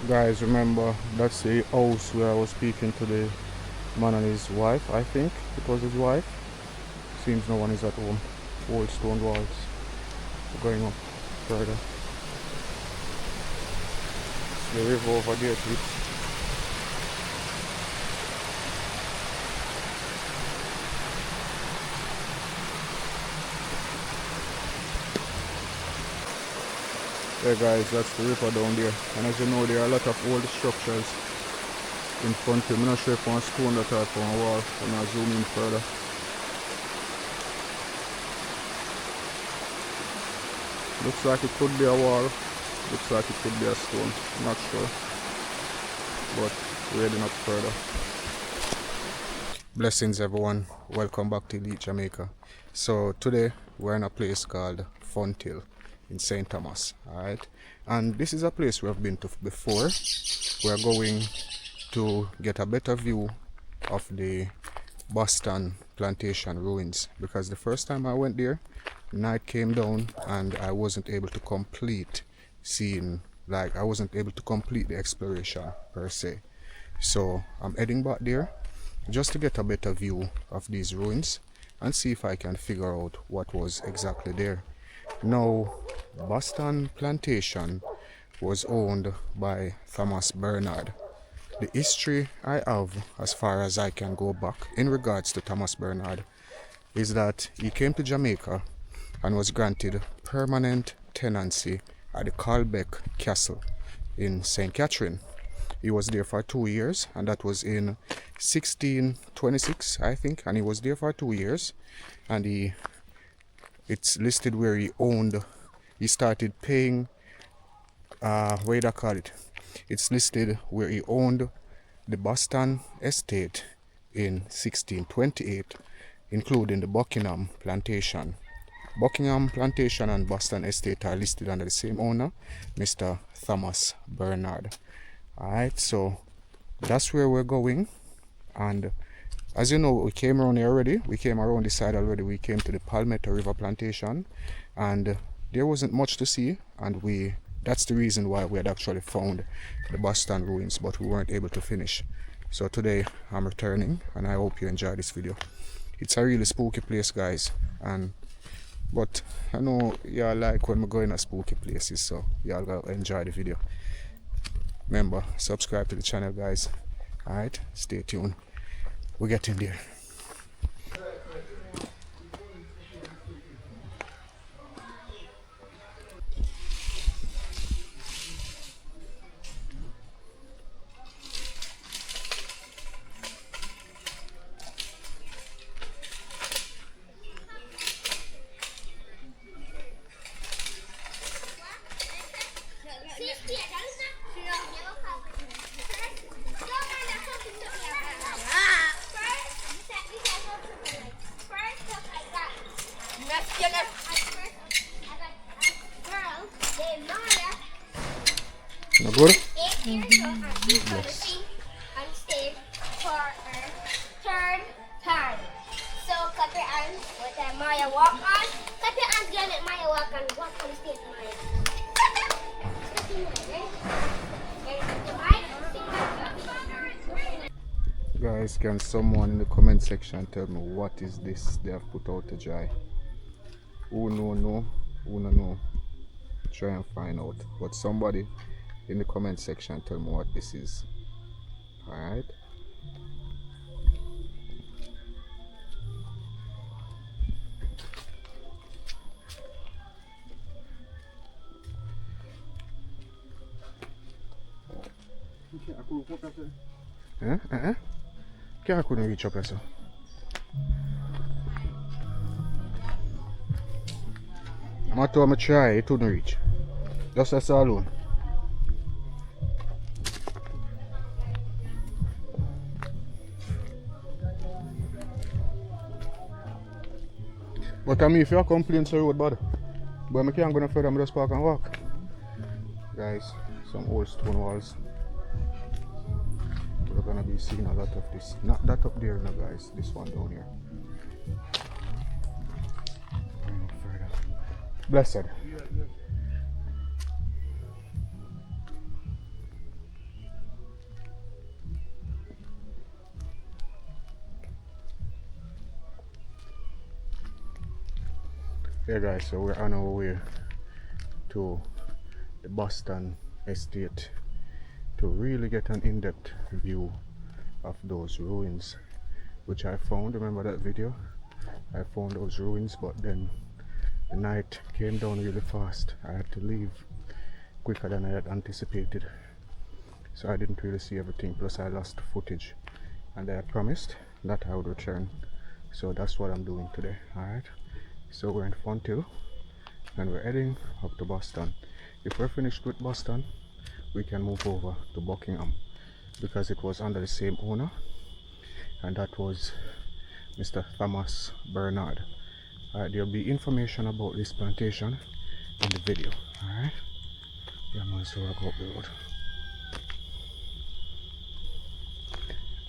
Guys, remember that's the house where I was speaking to the man and his wife. I think it was his wife. Seems no one is at home. Old stone walls. Going up further. The river over there too. Yeah guys, that's the river down there. And as you know, there are a lot of old structures in front of me. I'm not sure if on stone that or on a wall. I'm gonna zoom in further. Looks like it could be a wall. Looks like it could be a stone. I'm not sure. But we're heading up further. Blessings everyone. Welcome back to Elite Jamaica. So today we're in a place called Fonthill in St. Thomas. Alright. And this is a place we have been to before. We're going to get a better view of the Boston Plantation ruins, because the first time I went there, night came down and I wasn't able to complete seeing, like I wasn't able to complete the exploration per se. So I'm heading back there just to get a better view of these ruins and see if I can figure out what was exactly there. Now, Boston Plantation was owned by Thomas Bernard. The history I have, as far as I can go back in regards to Thomas Bernard, is that he came to Jamaica and was granted permanent tenancy at the Colbeck Castle in St. Catherine. He was there for 2 years, and that was in 1626, I think, and he was there for 2 years, and it's listed where he started paying, what do you call it? It's listed where he owned the Boston Estate in 1628, including the Buckingham Plantation. Buckingham Plantation and Boston Estate are listed under the same owner, Mr. Thomas Bernard. Alright, so that's where we're going. And as you know, we came around here already. We came around this side already. We came to the Palmetto River Plantation, and there wasn't much to see, and that's the reason why we had actually found the Boston ruins, but we weren't able to finish. So today I'm returning, and I hope you enjoy this video. It's a really spooky place, guys, but I know y'all like when we go in a spooky places, so y'all gotta enjoy the video. Remember, subscribe to the channel, guys. Alright, stay tuned. We're getting there. No good? Yes. And stay for a third time. So clap your hands with that Maya walk on. Clap your hands again at Maya walk on. Walk on the stage, Maya. Guys, can someone in the comment section tell me what is this they have put out to dry? Who know? Who no know? Try and find out. But somebody in the comment section tell me what this is. Alright. I couldn't reach up here, sir. I told him to try, it couldn't reach. Just that's all alone. But I mean, if you complain to the road bad, but I can't go no further, I just park and walk. Guys, some old stone walls. We're gonna be seeing a lot of this. Not that up there, no, guys. This one down here. Going up further. Blessed. Yeah guys, so we're on our way to the Boston estate to really get an in-depth view of those ruins which I found. Remember that video? I found those ruins, but then the night came down really fast. I had to leave quicker than I had anticipated, so I didn't really see everything, plus I lost footage, and I had promised that I would return, so that's what I'm doing today. Alright, so we're in Fonthill and we're heading up to Boston. If we're finished with Boston, we can move over to Buckingham because it was under the same owner, and that was Mr. Thomas Bernard. Alright, there'll be information about this plantation in the video. Alright, yeah man, so I go up the road.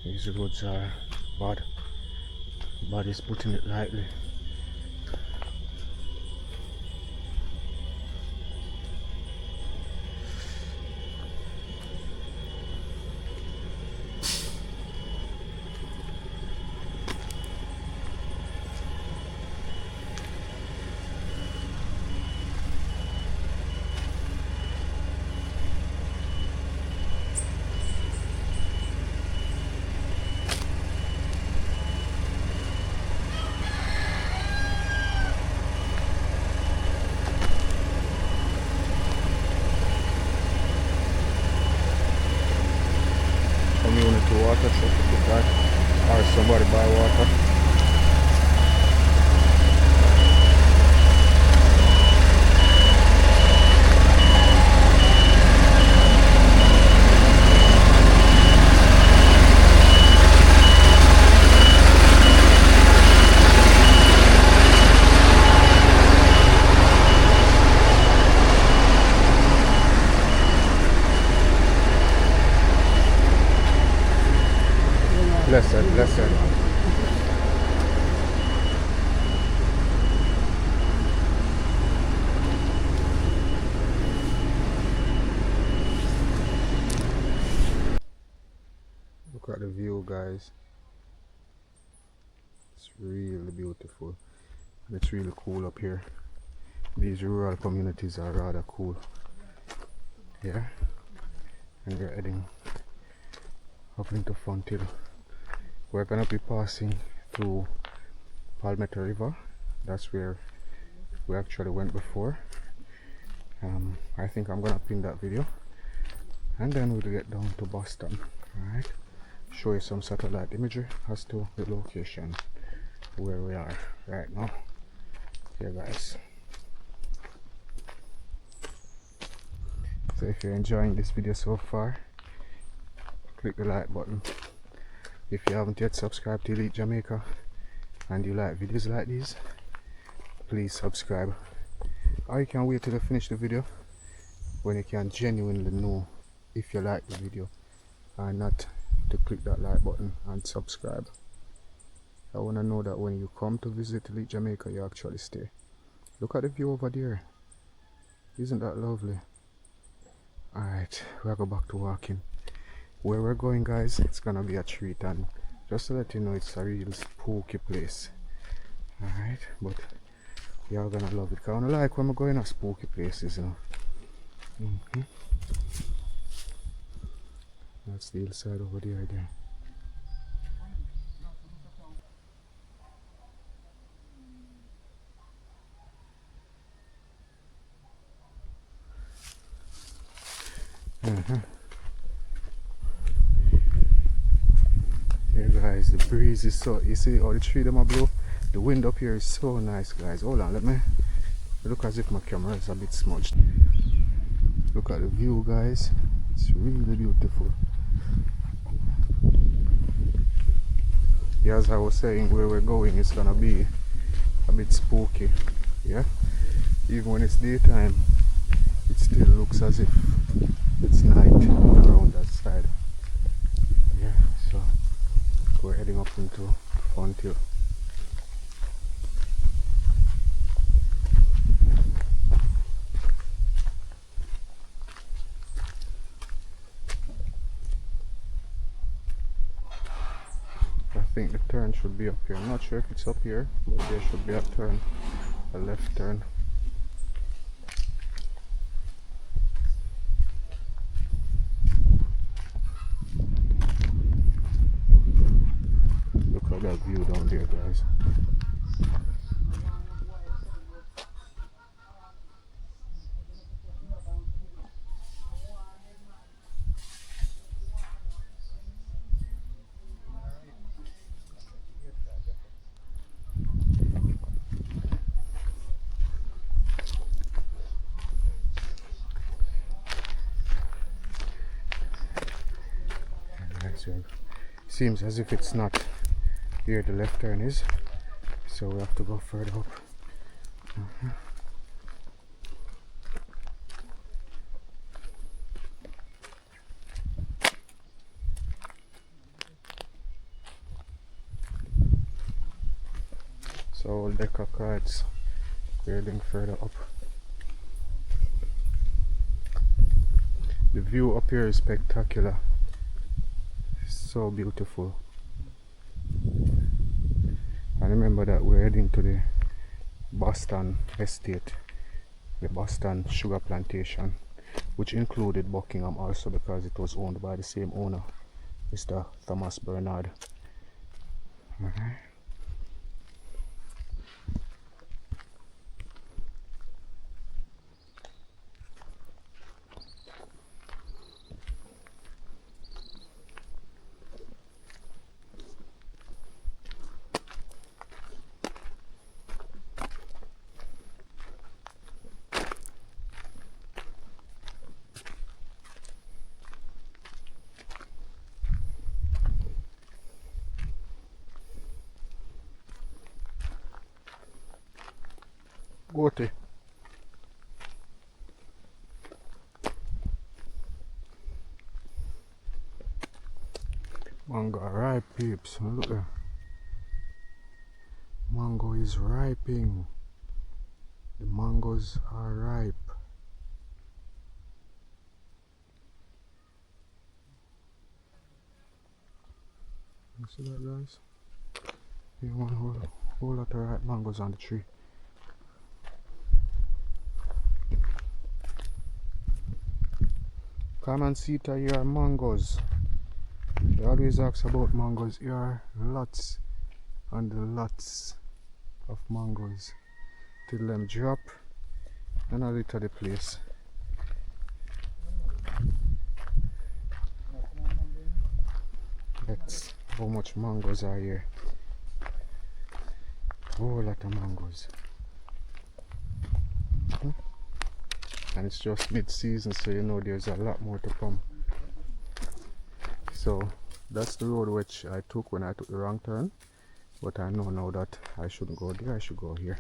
These roads are bad, but is putting it lightly. Community water certificate, or somebody buy water. Blessed. Look at the view, guys. It's really beautiful. And it's really cool up here. These rural communities are rather cool. Yeah. And we're heading up into Fonthill. We're gonna be passing through Palmetto River. That's where we actually went before. I think I'm gonna pin that video, and then we'll get down to Boston. Alright, show you some satellite imagery as to the location where we are right now. Here guys, so if you're enjoying this video so far, click the like button. If you haven't yet subscribed to Elite Jamaica and you like videos like these, please subscribe. Or you can wait till I finish the video when you can genuinely know if you like the video, and not to click that like button and subscribe. I want to know that when you come to visit Elite Jamaica, you actually stay. Look at the view over there. Isn't that lovely? Alright, we'll go back to walking. Where we're going, guys, it's gonna be a treat, and just to let you know, it's a real spooky place. Alright, but you're gonna love it. Cause I like when we're going to spooky places, you know. That's the hillside over there again. Yeah guys, the breeze is so, you see all the tree them are blow. The wind up here is so nice, guys. Hold on, let me look as if my camera is a bit smudged. Look at the view, guys. It's really beautiful. Yeah, as I was saying, where we're going is gonna be a bit spooky. Yeah, even when it's daytime, it still looks as if it's night around that side. Yeah, so we're heading up into Fonthill. I think the turn should be up here. I'm not sure if it's up here, but there should be a turn a left turn. Look at that view down there, guys. So seems as if it's not here the left turn is, so we have to go further up. So deck of cards, building further up. The view up here is spectacular. So beautiful. I remember that we're heading to the Boston Estate, the Boston Sugar Plantation, which included Buckingham also because it was owned by the same owner, Mr. Thomas Bernard. Goatee. Mango ripe, peeps. Look there. Mango is ripening. The mangoes are ripe. You see that, guys? You want a whole lot of ripe mangoes on the tree. Come and see it here are mangoes. They always ask about mangoes. Here are lots and lots of mangoes till them drop and a little the place. That's how much mangoes are here. Whole lot of mangoes. And it's just mid-season, so you know there's a lot more to come. So that's the road which I took when I took the wrong turn, but I know now that I shouldn't go there, I should go here.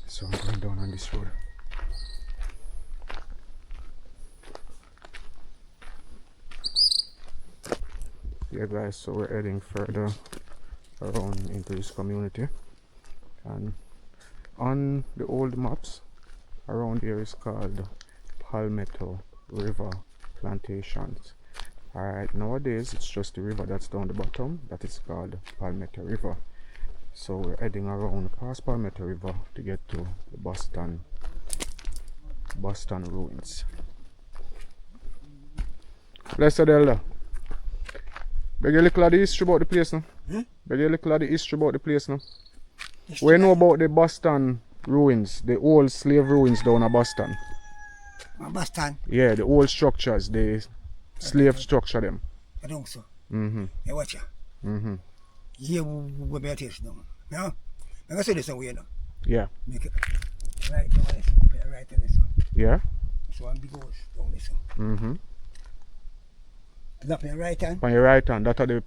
So I'm going down on this road. Yeah guys, so we're heading further around into this community, and on the old maps around here is called Palmetto River Plantations. Alright, nowadays it's just the river that's down the bottom that is called Palmetto River. So we're heading around past Palmetto River to get to the Boston ruins. Blessed Elder, beg you little of the history about the place now. Beg you little of the history about the place now. What you know about the Boston ruins, the old slave ruins down at Boston? Boston? Yeah, the old structures, the slave structure them. I think so. Mm-hmm. Watch ya. Mm-hmm. Here we better taste them. No? I'm going to say this way, you know. Yeah. Make it right down this. Right on this one. Yeah? So one big house down this one. Mm-hmm. Up on your right hand. On your right hand, that are the...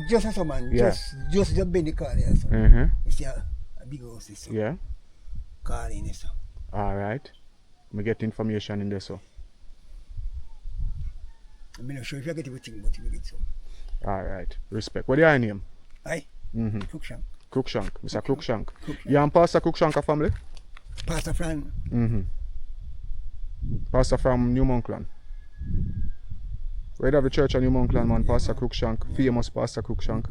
Just as a man. Yeah. Just bend the car there. So. Mm-hmm. You see a big house this one. Yeah. Car in this one. Alright. We get information in there, so. I'm not sure if I get everything, but you get some. Alright. Respect. What is your name? Aye? Mm-hmm. Cruikshank. Cruikshank. Mr. Cruikshank. Cruikshank. You and Pastor Cruikshank family? Pastor Fran. Mm-hmm. Pastor from New Monkland. Where they have the church on New Monkland, man, Pastor Cruikshank, famous Pastor Cruikshank.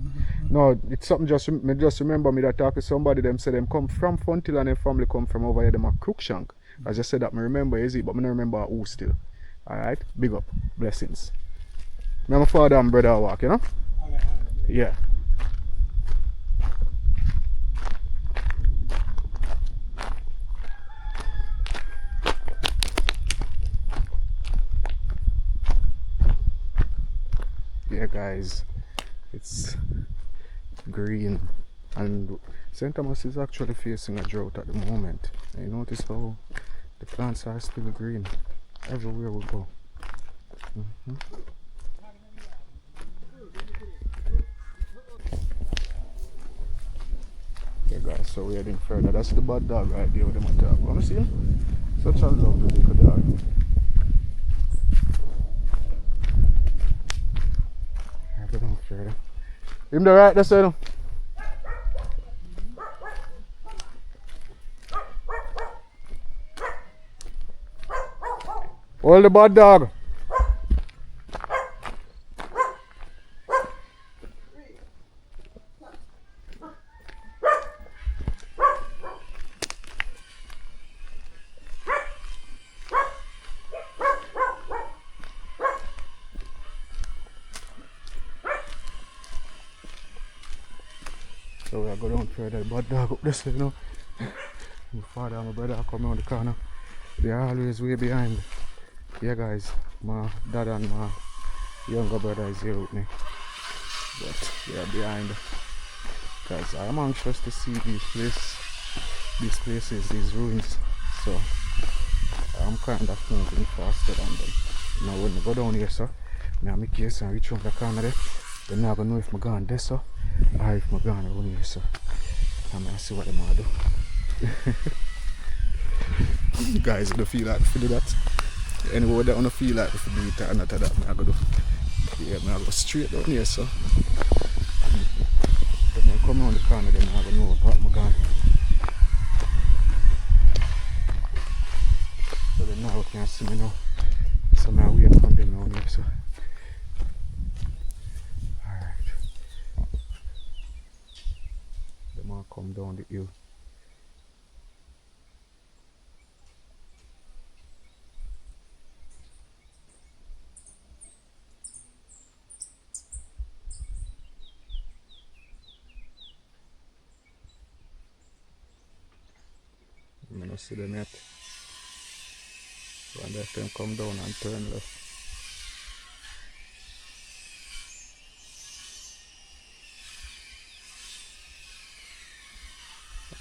No, it's something just remember me that talk to somebody, them say them come from Fonthill and their family come from over here, them are Cruikshank. I just said that me remember is it, but me don't remember who still. Alright, big up, blessings. Me and my father and brother walk, you know? Yeah. Yeah guys, it's green and St. Thomas is actually facing a drought at the moment. You notice how the plants are still green everywhere we go. Yeah guys, so we're heading further. That's the bad dog right there with them on top. Wanna see him? Such a lovely little dog. I don't further. Him the right there, side. Hold the bad dog. So we are going down further, the bad dog up this way, you know. My father and my brother are coming around the corner. They are always way behind. Yeah guys, my dad and my younger brother is here with me. But they are behind. Because I am anxious to see these places, these ruins. So I'm kind of moving faster than them. Now when I go down here, so I make case and reach around the corner there. Then I'm going to know if I'm going there, so or if I'm going around here, so I'm going to see what I'm going to do. You guys don't feel like to do that. Anyway, they don't feel like to do it or not, that I'm going to do. Yeah, I'm going to go straight down here, so when I come around the corner, then I'm going to know what I'm going. So then now you can see me now. So I'm waiting for them down here, so. Alright. They might come down the hill. I don't see them yet. So I let them come down and turn left.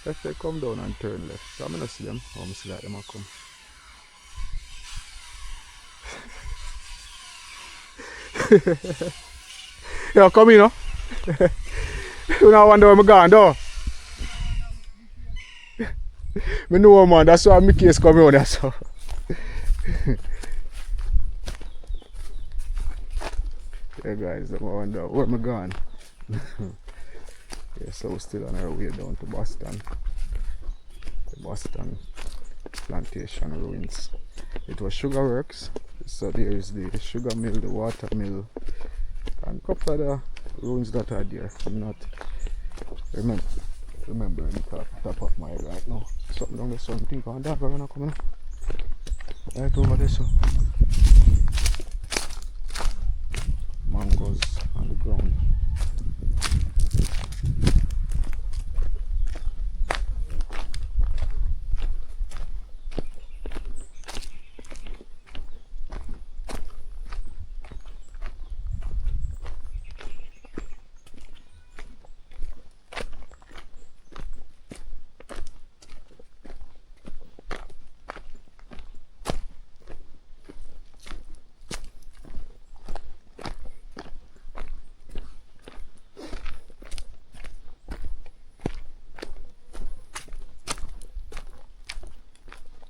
If they come down and turn left, so I'm gonna see them. I'm gonna see that them come. Yeah, come in, no? You don't wonder where I'm going, though. I know, man, that's why my case come around there, so. Yeah, guys, I wonder where am I going. Yeah, so we're still on our way down to Boston. The Boston Plantation ruins. It was sugar works, so there is the sugar mill, the water mill, and a couple of the ruins that are there. I'm not remembering the top of my head right now. Something down there, something on that, we're gonna come in. Right over there, so. Mangoes on the ground.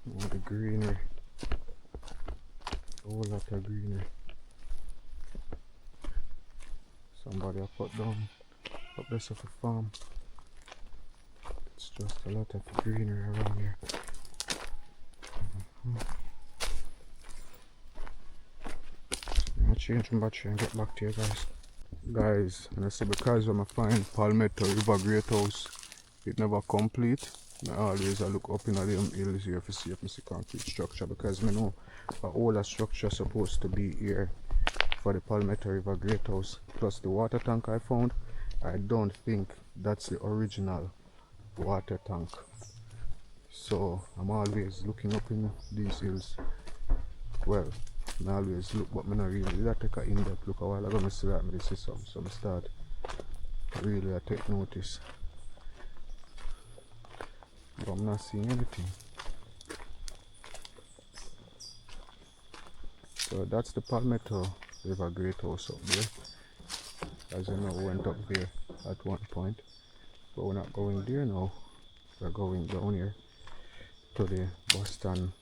Oh, the greenery. A whole lot of greenery. Somebody I put down up there of a farm. It's just a lot of greenery around here. change my battery and get back to you guys. Guys, and I say because when I find Palmetto River Great House, it never complete. I always look up in them hills here to see if I see concrete structure, because I know a older structure supposed to be here for the Palmetto River Great House. Plus the water tank I found, I don't think that's the original water tank. So I'm always looking up in these hills. Well, I always look, but I not really did I take an in-depth look a while ago. I see that I see something, so I start really take notice. But I'm not seeing anything. So that's the Palmetto River Great House up there. As you know, we went up there at one point, but we're not going there now. We're going down here to the Boston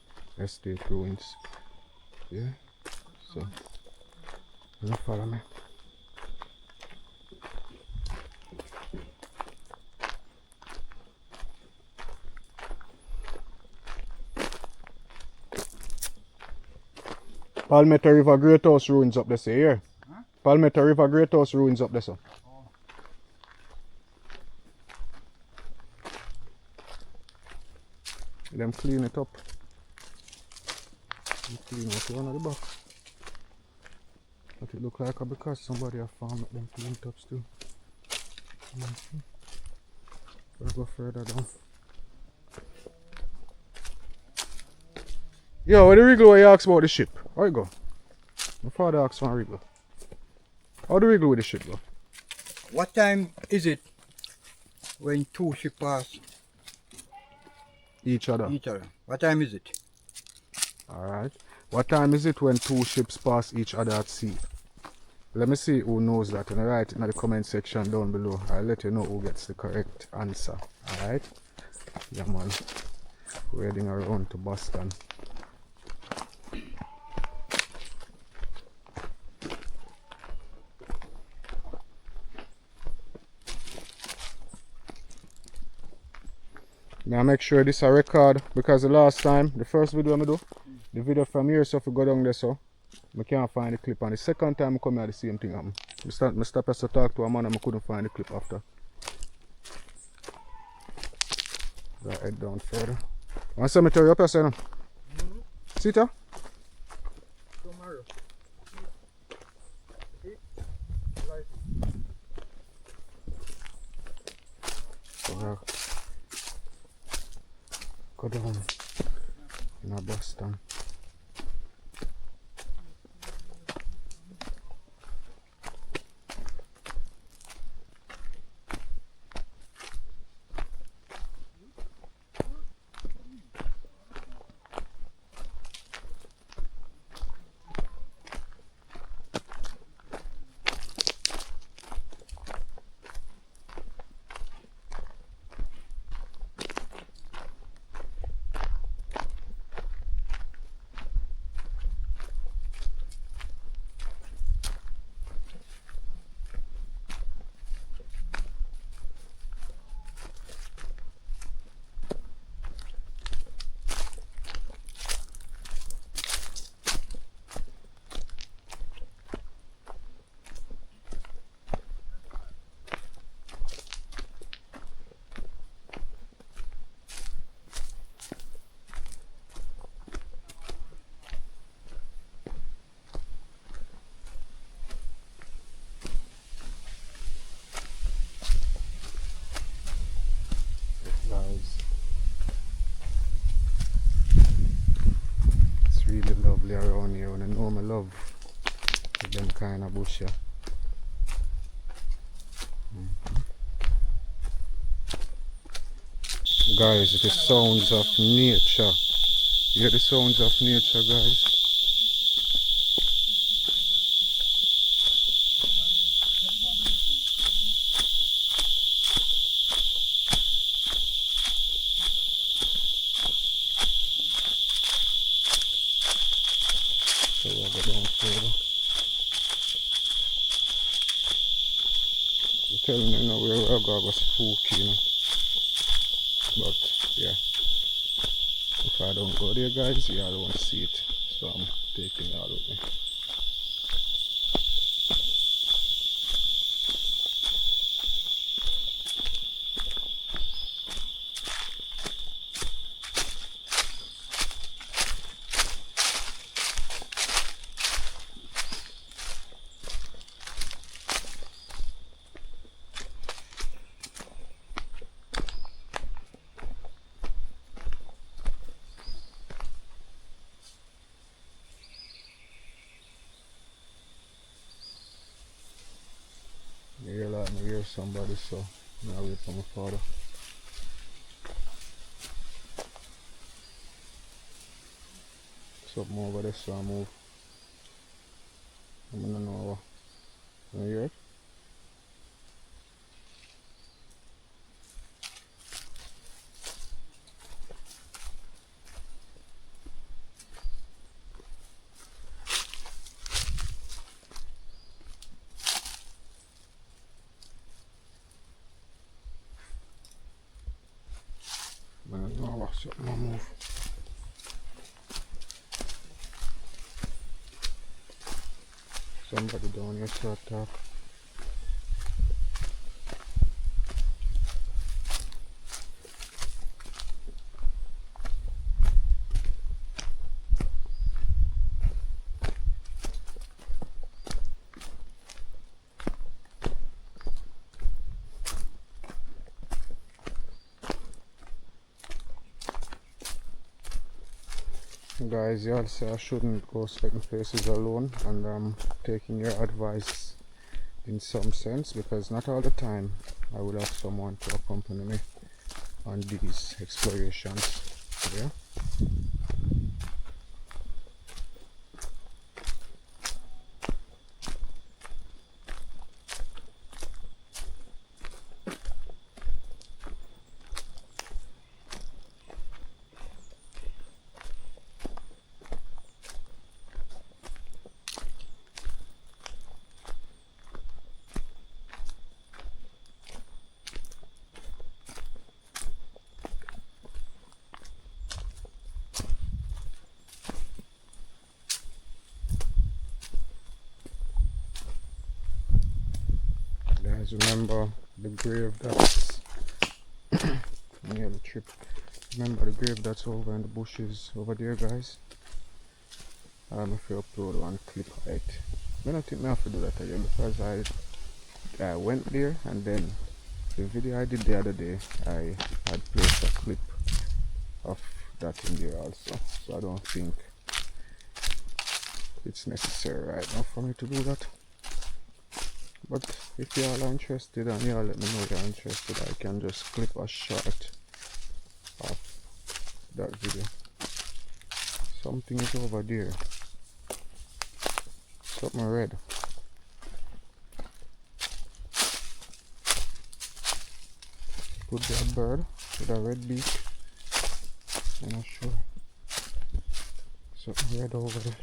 Estate ruins. Yeah, so you follow me. Palmetto River Great House ruins up there, say here. Huh? Palmetto River Great House ruins up there, so. Oh. Them clean it up. Them clean out one at the back. But it look like because somebody have found them clean it up still. We'll go further down. Yo, what the wriggle where you ask about the ship? How you go? My father asked for a wriggle. How do we wriggle with the ship go? What time is it when two ships pass Each other. each other? What time is it? Alright. What time is it when two ships pass each other at sea? Let me see who knows that, and write it in the comment section down below. I'll let you know who gets the correct answer. Alright? Yeah man. We're heading around to Boston. Now make sure this is a record, because the last time, the first video I do, the video from here, so if we go down there so, I can't find the clip, and the second time I come here the same thing happened. I stop to talk to a man and I couldn't find the clip after. Right, head down further. One cemetery up here, son. Sit here. Tomorrow. Go down in a Boston. It's really lovely around here, and I know my love with them kind of bush here. Guys, the sounds of nature. You hear the sounds of nature, guys? So we'll go down further. I'm telling you now, we're going to go spooky, you know. But yeah, if I don't go there, guys, y'all won't see it. So I'm taking y'all with me. somebody, so I wait for my father. Something over there, so I move. I don't know. You hear it? I don't know, something I move. Somebody down here start talk. Guys, y'all say I shouldn't go certain places alone, and I'm taking your advice in some sense, because not all the time I will have someone to accompany me on these explorations. Yeah. Guys, remember the grave that's near the trip. Remember the grave that's over in the bushes over there, guys. If you upload one clip of it. I don't think I have to do that again, because I went there, and then the video I did the other day, I had placed a clip of that in there also. So I don't think it's necessary right now for me to do that. But if you all are interested, and you all let me know you're interested, I can just clip a shot of that video. Something is over there. Something red. Could be a bird with a red beak. I'm not sure. Something red over there.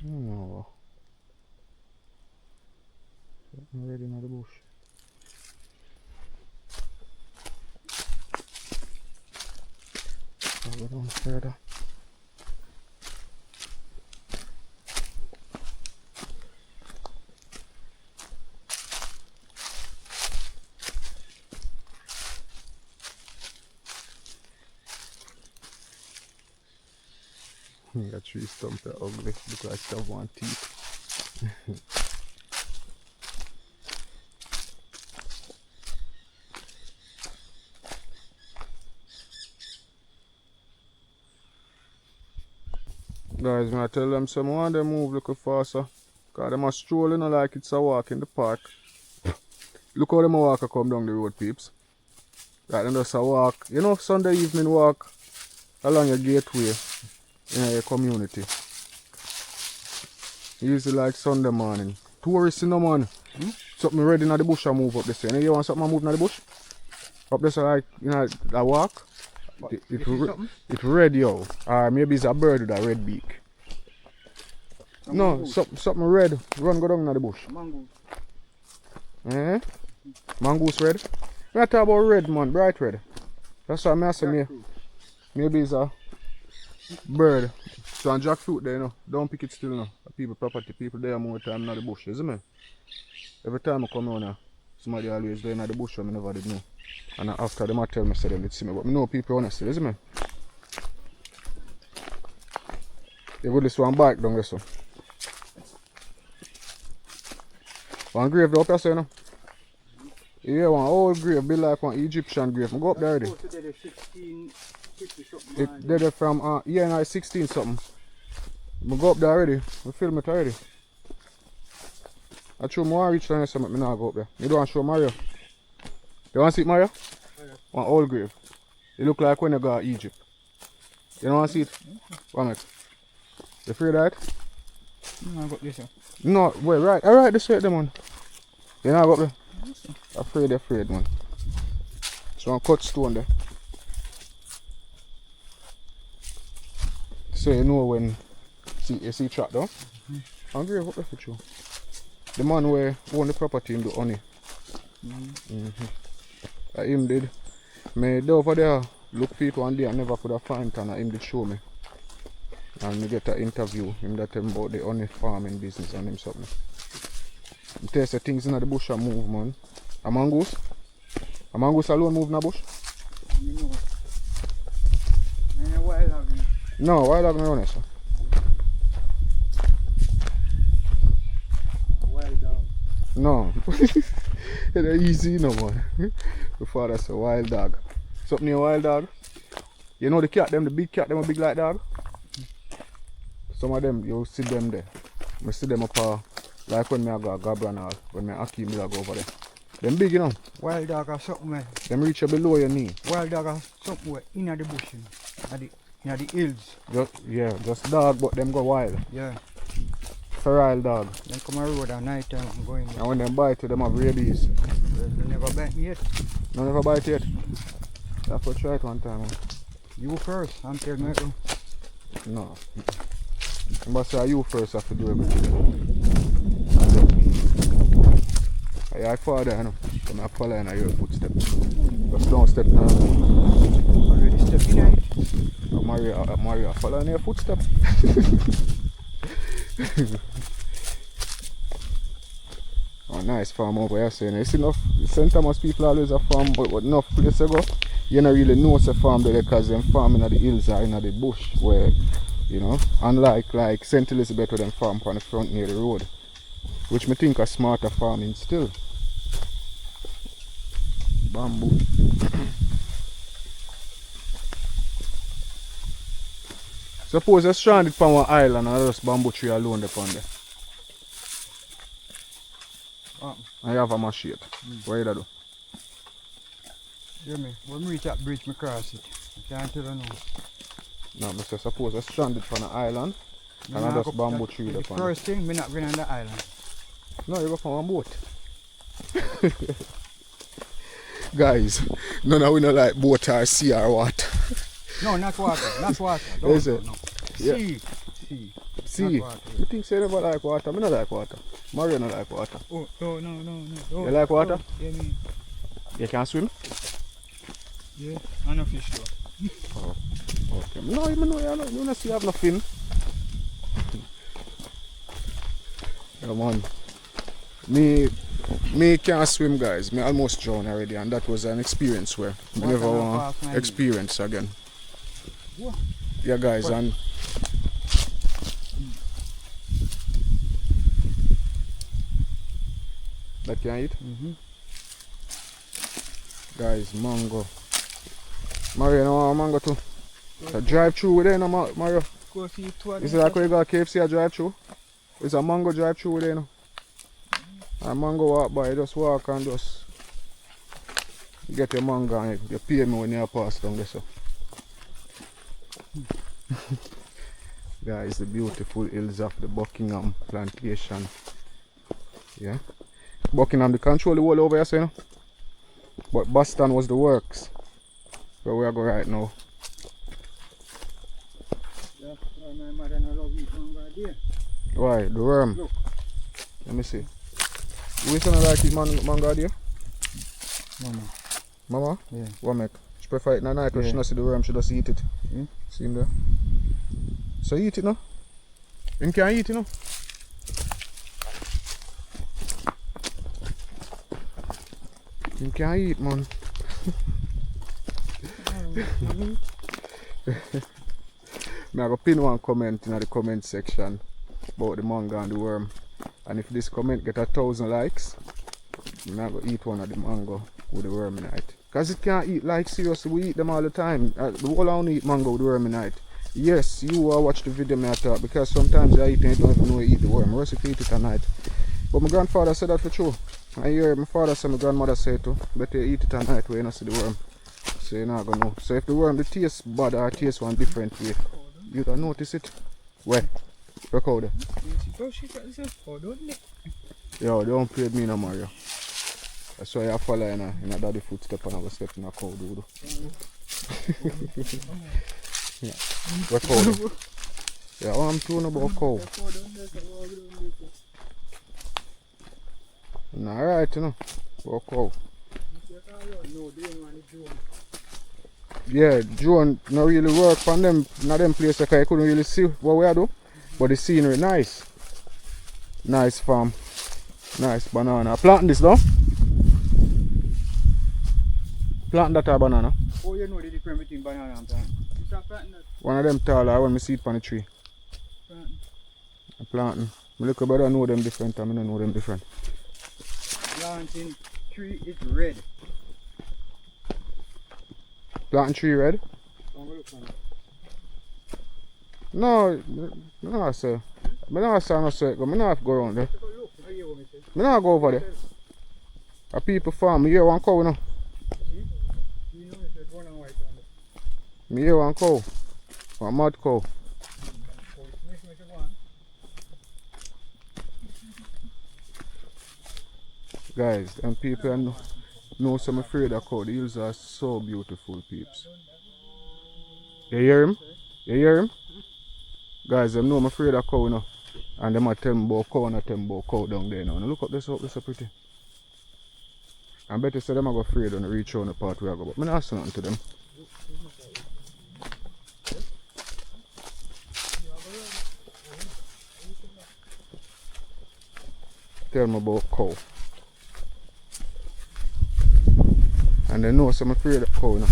No. Something red in the bush. I'll go down further. That tree stump are ugly, look like they have one teeth. Guys, when I tell them someone they move a little faster, because they must stroll in like it's a walk in the park. Look how them walk come down the road, peeps. Like them just a walk, you know, Sunday evening walk along your gateway in your community. Usually like Sunday morning. Tourists in the man. Something red in the bush and move up this way. You want something moving in the bush? Up this like, you know, a walk. It red, yo. Or maybe it's a bird with a red beak. No, something red. Run go down in the bush. Mongoose. Eh? Mongoose red? We talk about red, man, bright red. That's what I'm asking me. Maybe it's a bird. So on jackfruit there, you know. Don't pick it still, no. People property, people there more time in the bush, isn't it? Every time I come on here, somebody always there in the bush and I never did know. And after them I tell me say them did see me. But I know people honestly, isn't it? You would this one back down this one. One grave up here, you know. Yeah, one old grave, be like one Egyptian grave. I go up there already. It They're from, yeah, no, 16 something. I go up there already. I film it already. I show more reach than something. I not go up there. You don't want to show Mario? You want to see it, Mario? One old grave. It look like when you go to Egypt. You don't want to see it? One minute. You afraid of that? No, I got this. No, wait, right. Alright, this way, them one. You not go up there? Afraid, man. So one cut stone there. So you know when you see track down? I'm grave up there for you. The man where own the property in the honey. Him did. Me there over there look people one day and never could have find and him did show me. And me get an interview him that tell me about the honey farming business and him something. He tells the things in the bush and move, man. A mongoose? A mongoose alone move in the bush? No, wild dog no run it, sir. Wild dog. No. It's easy, no man. Before that's a wild dog. Something near wild dog. You know the cat them, the big cat them are big like dog? Some of them, you see them there. I see them up like when I go to Gabran or when I Akim go over there. Them big, you know. Wild dog or something, man. Them reach below your knee. Wild dog or something in the bush, in the hills. Just dog, but them go wild. Yeah. Feral dog. Then come a road at night time and going there. And when them bite you, them have rabies. They never bite me yet. No, never bite yet. I have to try it one time. Man. You first, I'm telling you. No. I must say you first have to do everything. And then me. I follow there, you know. So I follow in your footsteps. Just don't step now. Already stepping in it. Mario, follow in your footsteps. Oh, nice farm over here, saying it's enough. St. Thomas people always a farm, but enough place to go. You don't really know it's a farm there because them farming at the hills or in the bush where, you know, unlike like St. Elizabeth where them farm on the front near the road, which me think a smarter farming still. Bamboo. Suppose you're stranded from one island and just bamboo tree alone upon there. And you have a machete. What you do? Hear me? When we reach that bridge, we cross it. I can't tell you now. No, Mr. Suppose you're stranded from an island and I just bamboo tree the upon first thing, we're not going on the island. No, you go from one boat. Guys, none of we not like boat or sea or what. No, not water. Not water. Is it? No. Yeah. Sea. See, I think say never like water. I don't like water. Mario don't like water. Oh, no. You like water? Yeah, me. You can swim? Yeah, I know fish though. Oh, okay. No, you don't see you have nothing. Come on. Me can't swim, guys. Me almost drowned already, and that was an experience where I never want to experience again. What? Yeah, guys, What? and that can eat. Guys, mango. Mario, you want mango too? So drive through with it, no, Mario. Go see two of Is it them. like when you got KFC a drive through? It's a mango drive through with it, no? A mango walk by, just walk and just get your mango and you pay me when you pass down there. So. Guys, the beautiful hills of the Buckingham Plantation. Yeah. Buckingham, they control the whole over here, so you know. But Boston was the works. Where we are going right now. Yeah, my mother no love eat mango there. Why? The worm? Look. Let me see. You wish you not like eat mango there? Mama. Mama? Yeah. What make? She prefer it in the night when she Yeah. not see the worm, she just eat it. See him there? So eat it now. You can eat it now. You can eat, man. I go pin one comment in the comment section about the mango and the worm. And if this comment get 1,000 likes, I'm go eat one of the mango with the worm in it. Because it can't eat like seriously, we eat them all the time. The whole only eat mango with the worm in it. Yes, you watch the video me I talk because sometimes you eat and you don't even know you eat the worm. Worse if you eat it at night. But my grandfather said that for true. I hear my father say, my grandmother say it too. Better eat it at night where you don't see the worm. So you're not gonna know. So if the worm the taste bad or taste one different way, you don't notice it. Where? Record it. Yo, don't play me no more, yo. That's why I follow in a daddy footstep and I was stepping a cow dude. Yeah. Record it. Yeah, all I'm talking about cow. Alright, you know. About cow. Yeah, drone not really work on them, not them places because I couldn't really see what we are doing. But the scenery nice. Nice farm. Nice banana. Planting this though? Planting that a banana? Oh, you know the difference between banana and plantain. You start planting that? One of them taller when I see it on the tree. Planting. Planting. My little brother know them different and I don't know them different. Planting tree is red. Planting tree red? No, no, sir. I don't say no sir, I don't have to go around there. I don't go over there. A people farm, I hear one cow now. I hear one cow. One mad cow. Guys, and people know some afraid of cow. The hills are so beautiful, peeps. You hear him? You hear him? Guys, them know I'm afraid of cow now. And them are tell me about cow and I tell me about cow down there now. Now look up this up, this is pretty. I bet you say them are afraid when they reach on the part where I go, but I'm not saying nothing to them. Tell me about cow. And they know some afraid of cow now.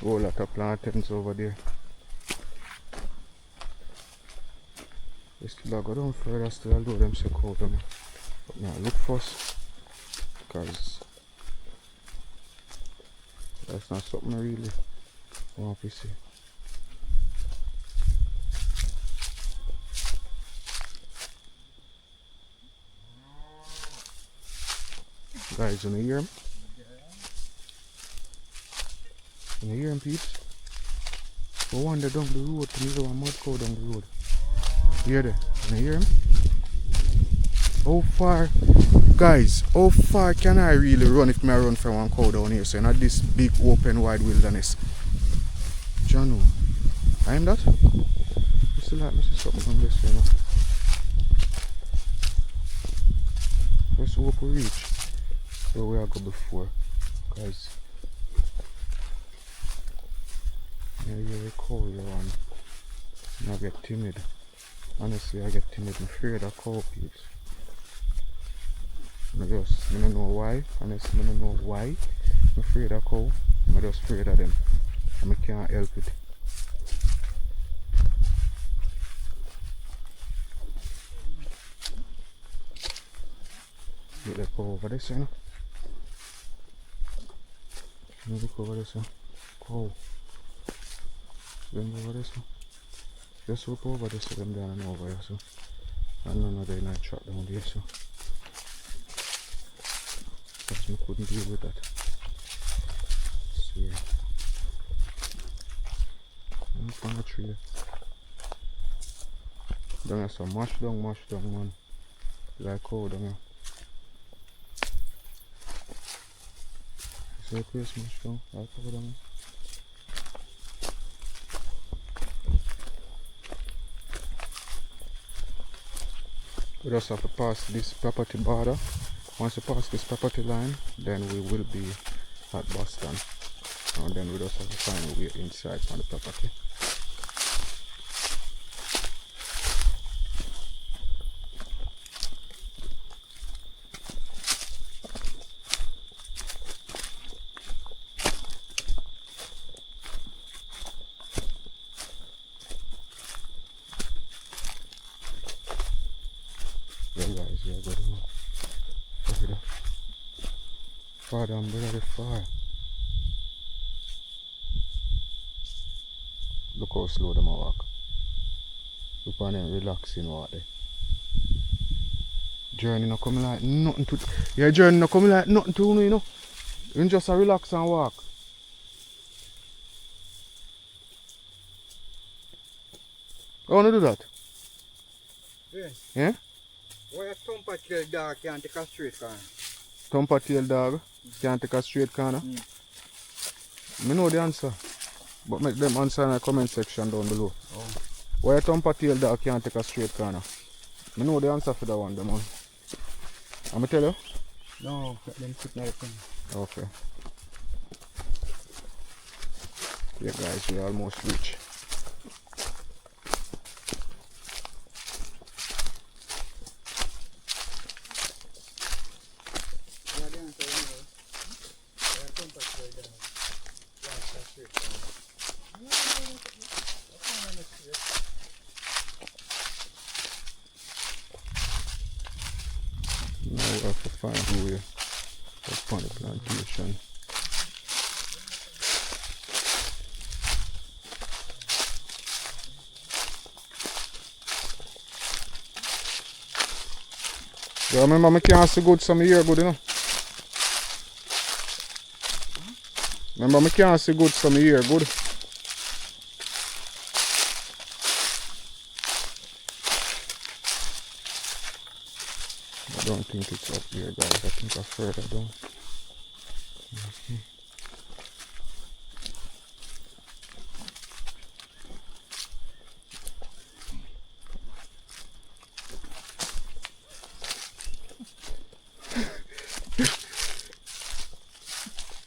Whole lot of plantains over there. We still go down further still, although them say cow down. But now look first, because that's not something I really want to see. Guys, you hear him? You hear him, peeps? We wander down the road to meet one mud cow down the road. You hear that? You hear him? How far, guys, how far can I really run if I run from one cow down here? So not this big open wide wilderness. John, I'm that? You still like me see something on this way now. Let's hope we reach where we are go before, guys. Yeah, you're a cow, you want. I get timid. Honestly, I get timid. I'm afraid of cow, peeps. I don't know why. Honestly, I don't know why. I'm afraid of cow. I'm just afraid of them. And I can't help it. Look that cow over this, you know. Look over this, cow. Them over this one. Just look over this to them down and over here, so. And none of them like track down there, so. Because we couldn't deal with that. So yeah. I'm from the tree. Down here, so mash down, man. Like cow down here. See the place mash down, like cow down here. We just have to pass this property border. Once we pass this property line, then we will be at Boston. And then we just have to find a way inside on the property. Yeah, guys. far down, very far. Look how slow them walk. Look on them relaxing walk there. Journey not coming like nothing to. Your journey not coming like nothing to you know. You just relax and walk. How wanna do that? Yeah. Yeah? Why a thumper tail dog can't take a straight corner? Thumper tail dog can't take a straight corner. I know the answer. But make them answer in the comment section down below. Oh. Why a thumper tail dog can't take a straight corner? I know the answer for that one, them one. I'ma tell you? No, let them put that in. Okay. Yeah guys, we almost reach. Now we have to find who we upon the plantation. Yeah, remember I can't see good some year good, you know. Remember I can't see good some year good. I don't think it's up here guys, I think I'm further down.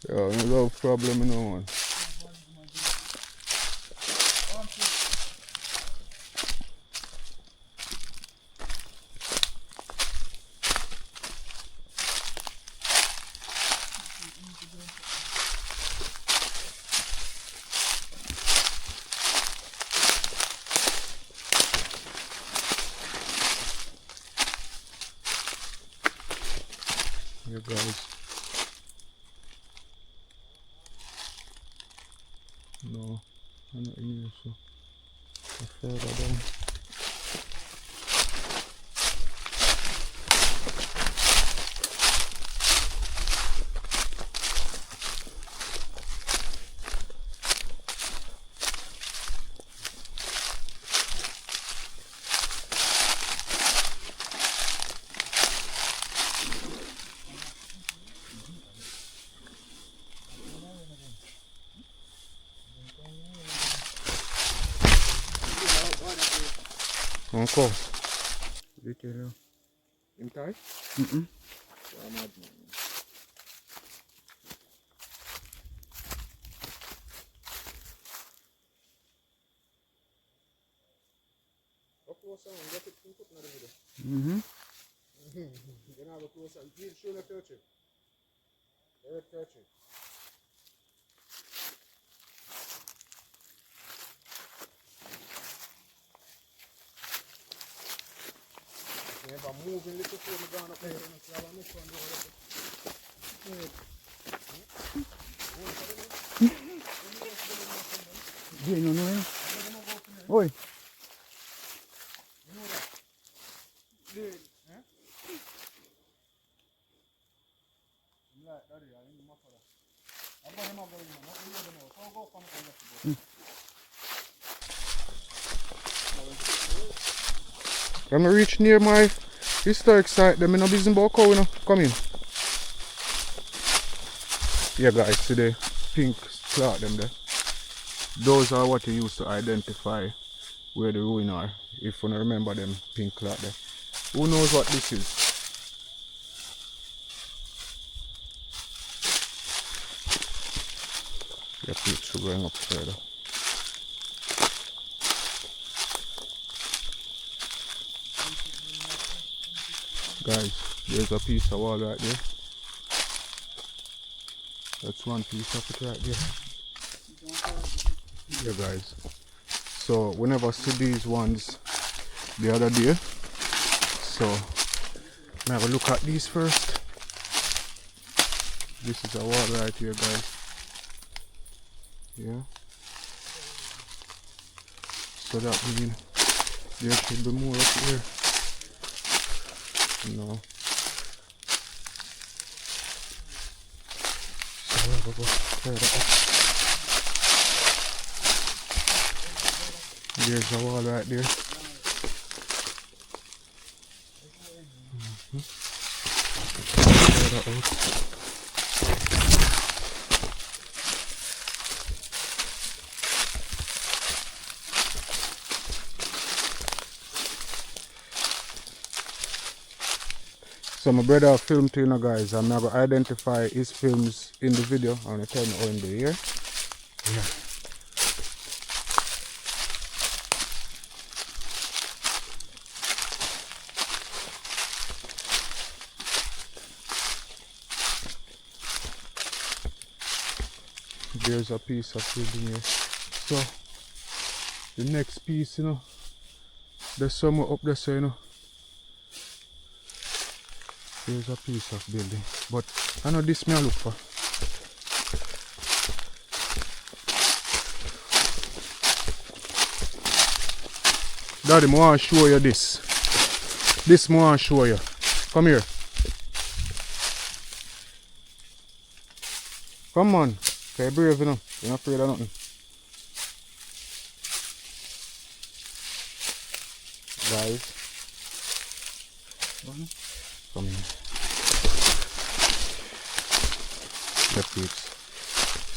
Yeah, no problem, no one. Yeah, guys. No, I'm not here, so I'm further down. Uncle. Retail. In time? Mm-mm. Mm-hmm. Then have a closer. Show the touch it. Touch it. If I'm moving little before I'm going up there, so I want to Do you know? Oi. When I reach near my historic site, them in a business about cow, you know. Come in. Yeah guys, see the pink cloth them there. Those are what you use to identify where the ruin are. If you don't remember them pink cloth there. Who knows what this is? Yeah, picture going up further. Guys, there's a piece of wall right there. That's one piece of it right there. Yeah guys. So we never see these ones the other day. So I'm gonna look at these first. This is a wall right here, guys. Yeah. So that means there should be more up here. No. So we'll go further up. There's a wall right there. Further out. So my brother filmed to you know, guys. I'm going to identify his films in the video. I'm going to tell you how in the year. Yeah. There's a piece of building here. So the next piece, you know, there's somewhere up there, so you know. There's a piece of building, but I know this may I look for. Daddy, I want to show you this. This I want to show you. Come here. Come on. Okay, brave, you know. You're not afraid of nothing. Guys. Come here. The peeps.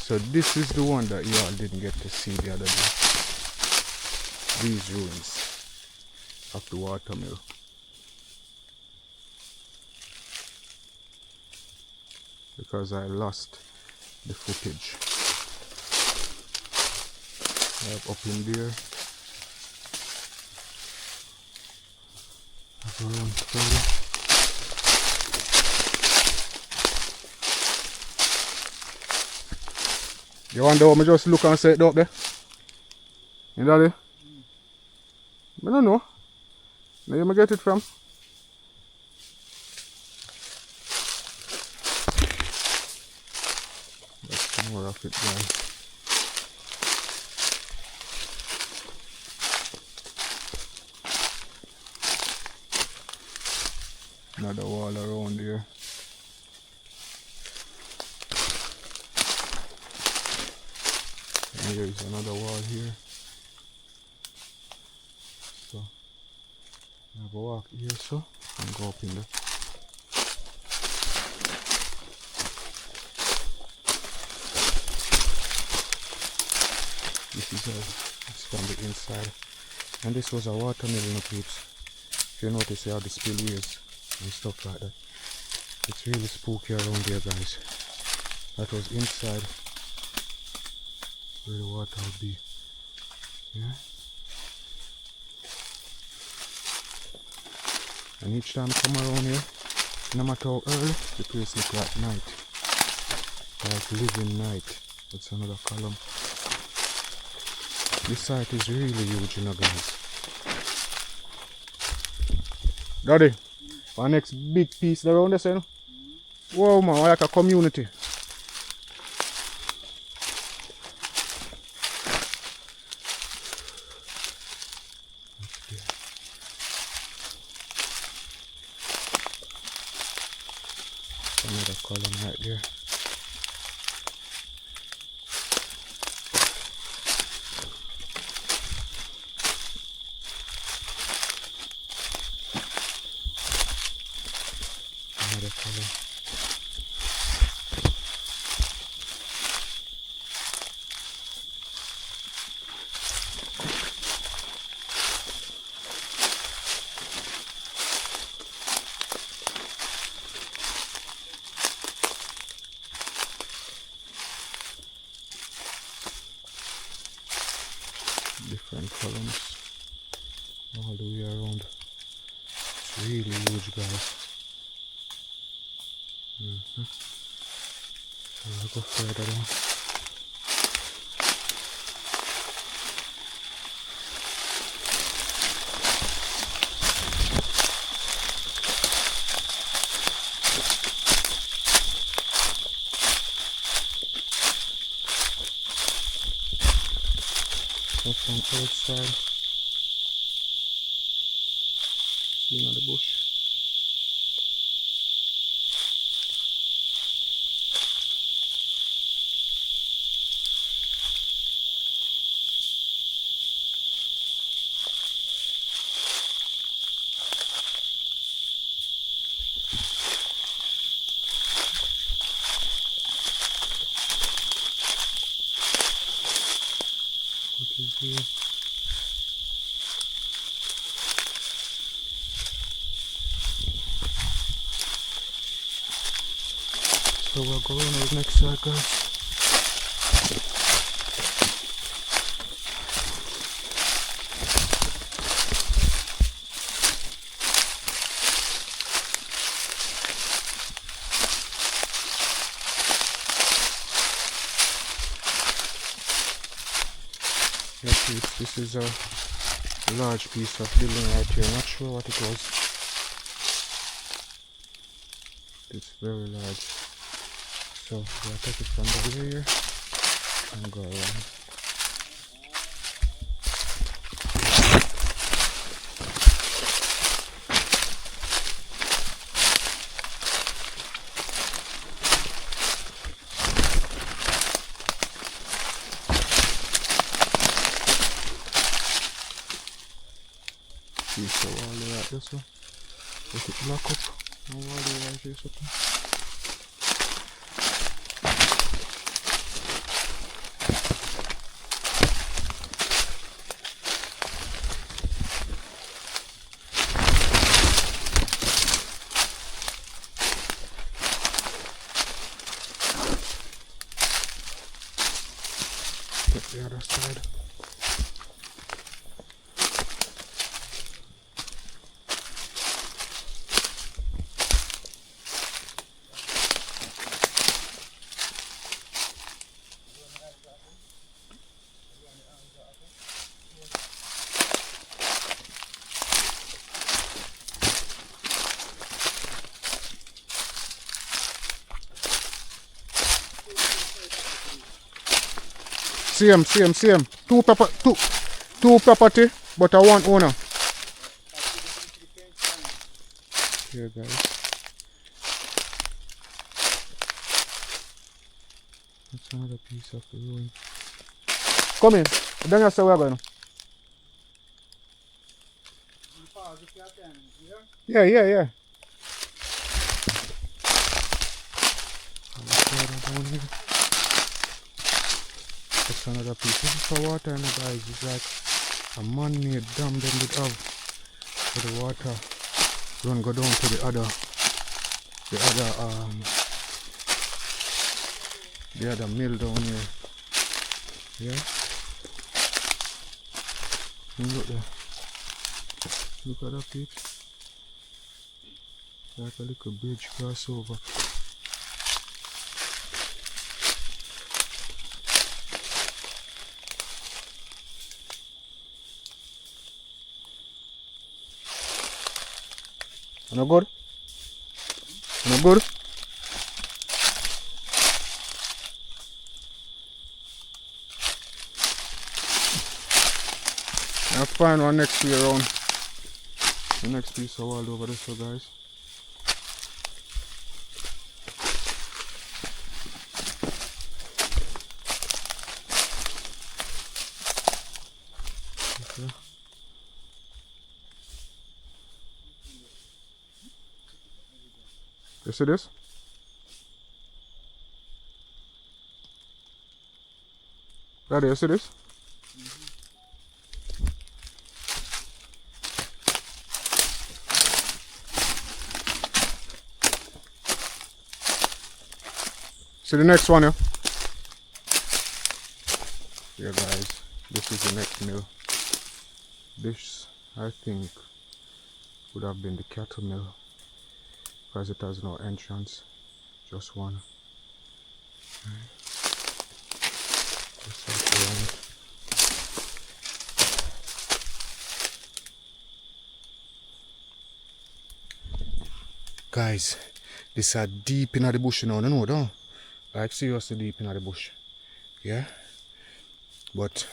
So this is the one that y'all didn't get to see the other day. These ruins of the watermill. Because I lost the footage. Up in there. Around further. You wonder what I just look and say it up there? You know that? I don't know. Where you get it from? That's more of it, guys. Another wall around here. And here is another wall here. So I have a walk here so and go up in there. This is it's from the inside. And this was a watermelon, peeps. If you notice you have the spillways and stuff like that. It's really spooky around here, guys. That was inside where the water would be. Yeah. And each time I come around here, no matter how early, the place looks like night. Like living night. That's another column. This site is really huge, you know, guys. Daddy, our next big piece around this, you know? Wow, man, like a community. Another column right there. Another column. Different columns all the way around. It's really huge, guys. So I'll go further down. Come from outside. In the bush. What is here? So we're going on the next side, guys. Yes, this is a large piece of building right here. Not sure what it was. It's very large. So we'll take it from the rear and go around. So all the way out this way. Let it block up. All the way right here, something. Get the other side. Same. Two property, but I want owner. Here, guys. That's another piece of the ruin. Come in. Then you say we're going. Yeah. That's another piece. This is for water, and guys, it's like a man-made dam them did have for the water. Don't go down to the other mill down here. Yeah. And look there. Look at that piece. Like a little bridge crossover. No good? No good? I'll find one next way around. The next piece of wall over this way, guys. Okay. You see this? Right there, you see this? See the next one, yeah? Yeah, guys, this is the next mill. This, I think, would have been the cattle mill, because it has no entrance, just one. Guys, this are deep in the bush now, no, don't? Like seriously deep in the bush. Yeah? But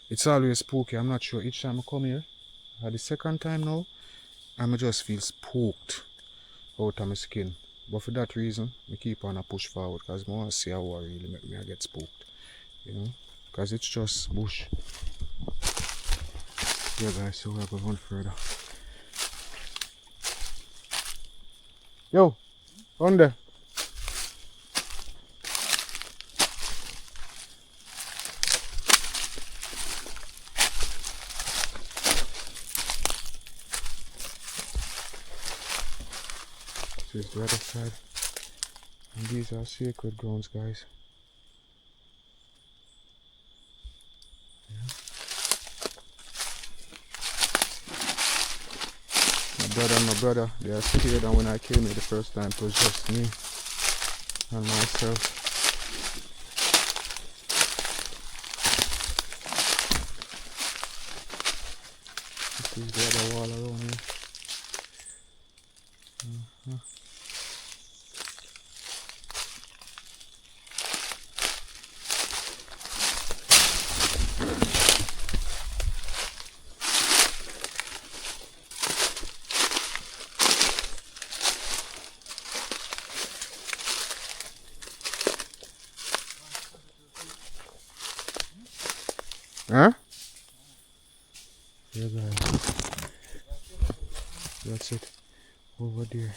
It's always spooky. I'm not sure each time I come here. The second time now, I just feel spooked out of my skin. But for that reason, I keep on a push forward because I want to see how it really make me get spooked. You know? Because it's just bush. Yeah guys, so we're going further. Yo, on there. This is the other side. And these are sacred grounds, guys. My brother, they are scared, and when I came here the first time, it was just me and myself. This is the other wall around here. Huh? Yeah guys. That's it. Over there.